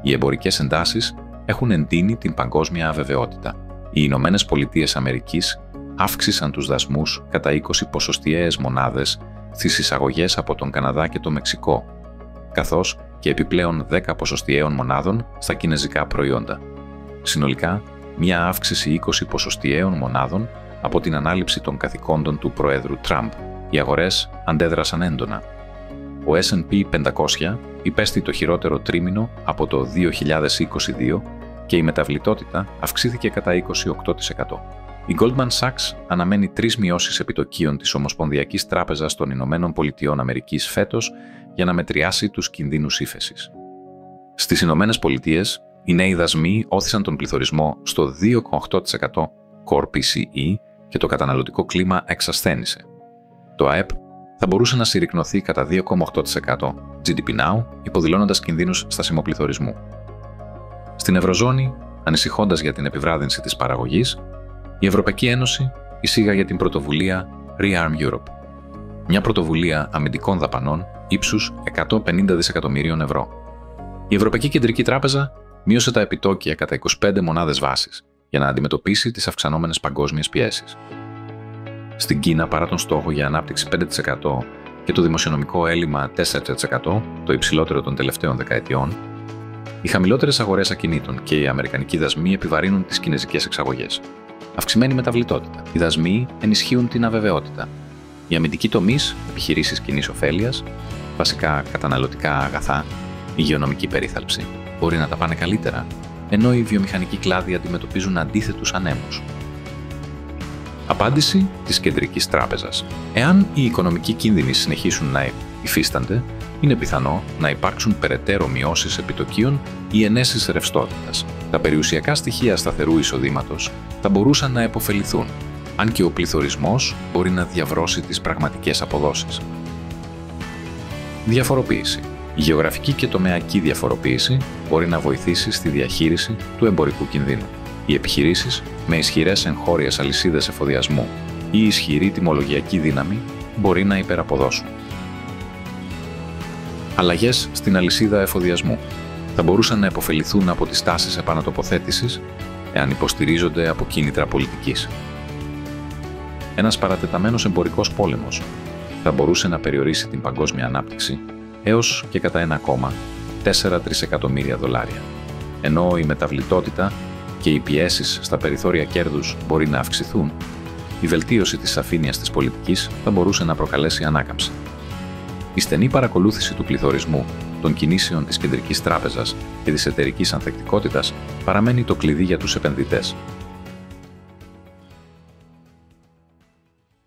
Οι εμπορικές εντάσεις έχουν εντείνει την παγκόσμια αβεβαιότητα. Οι Ηνωμένες Πολιτείες Αμερικής αύξησαν τους δασμούς κατά 20 ποσοστιαίες μονάδες στις εισαγωγές από τον Καναδά και το Μεξικό, καθώς και επιπλέον 10 ποσοστιαίων μονάδων στα κινεζικά προϊόντα. Συνολικά, μια αύξηση 20 ποσοστιαίων μονάδων από την ανάληψη των καθηκόντων του Προέδρου Τραμπ. Οι αγορές αντέδρασαν έντονα. Ο S&P 500 υπέστη το χειρότερο τρίμηνο από το 2022 και η μεταβλητότητα αυξήθηκε κατά 28%. Η Goldman Sachs αναμένει 3 μειώσεις επιτοκίων της Ομοσπονδιακής Τράπεζας των Ηνωμένων Πολιτειών Αμερικής φέτος για να μετριάσει τους κινδύνους ύφεσης. Στις Ηνωμένες Πολιτείες, οι νέοι δασμοί όθησαν τον πληθωρισμό στο 2,8% Core PCE και το καταναλωτικό κλίμα εξασθένησε. Το ΑΕΠ θα μπορούσε να συρρικνωθεί κατά 2,8% GDP Now, υποδηλώνοντας κινδύνους στασιμοπληθωρισμού. Στην Ευρωζώνη, ανησυχώντας για την επιβράδυνση της παραγωγής, η Ευρωπαϊκή Ένωση εισήγαγε την πρωτοβουλία Rearm Europe, μια πρωτοβουλία αμυντικών δαπανών ύψους 150 δισεκατομμυρίων ευρώ. Η Ευρωπαϊκή Κεντρική Τράπεζα μείωσε τα επιτόκια κατά 25 μονάδες βάσης για να αντιμετωπίσει τις αυξανόμενες παγκόσμιες πιέσεις. Στην Κίνα, παρά τον στόχο για ανάπτυξη 5% και το δημοσιονομικό έλλειμμα 4%, το υψηλότερο των τελευταίων δεκαετιών, οι χαμηλότερες αγορές ακινήτων και οι αμερικανικοί δασμοί επιβαρύνουν τις κινεζικές εξαγωγές. Αυξημένη μεταβλητότητα. Οι δασμοί ενισχύουν την αβεβαιότητα. Οι αμυντικοί τομείς, επιχειρήσεις κοινής ωφέλειας, βασικά καταναλωτικά αγαθά, υγειονομική περίθαλψη, μπορεί να τα πάνε καλύτερα, ενώ οι βιομηχανικοί κλάδοι αντιμετωπίζουν αντίθετους ανέμους. Απάντηση της Κεντρικής Τράπεζας. Εάν οι οικονομικοί κίνδυνοι συνεχίσουν να υφίστανται, είναι πιθανό να υπάρξουν περαιτέρω μειώσεις επιτοκίων ή ενέσεις ρευστότητας. Τα περιουσιακά στοιχεία σταθερού εισοδήματος θα μπορούσαν να επωφεληθούν, αν και ο πληθωρισμός μπορεί να διαβρώσει τις πραγματικές αποδόσεις. Διαφοροποίηση. Η γεωγραφική και τομεακή διαφοροποίηση μπορεί να βοηθήσει στη διαχείριση του εμπορικού κινδύνου. Οι επιχειρήσεις με ισχυρές εγχώριες αλυσίδες εφοδιασμού ή ισχυρή τιμολογιακή δύναμη μπορεί να υπεραποδώσουν. Αλλαγές στην αλυσίδα εφοδιασμού θα μπορούσαν να επωφεληθούν από τις τάσεις επανατοποθέτησης εάν υποστηρίζονται από κίνητρα πολιτικής. Ένας παρατεταμένος εμπορικός πόλεμος θα μπορούσε να περιορίσει την παγκόσμια ανάπτυξη έως και κατά 1,4 τρισεκατομμύρια δολάρια, ενώ η μεταβλητότητα και οι πιέσεις στα περιθώρια κέρδους μπορεί να αυξηθούν, η βελτίωση της σαφήνειας της πολιτικής θα μπορούσε να προκαλέσει ανάκαμψη. Η στενή παρακολούθηση του πληθωρισμού, των κινήσεων της Κεντρικής Τράπεζας και της εταιρικής ανθεκτικότητας παραμένει το κλειδί για τους επενδυτές.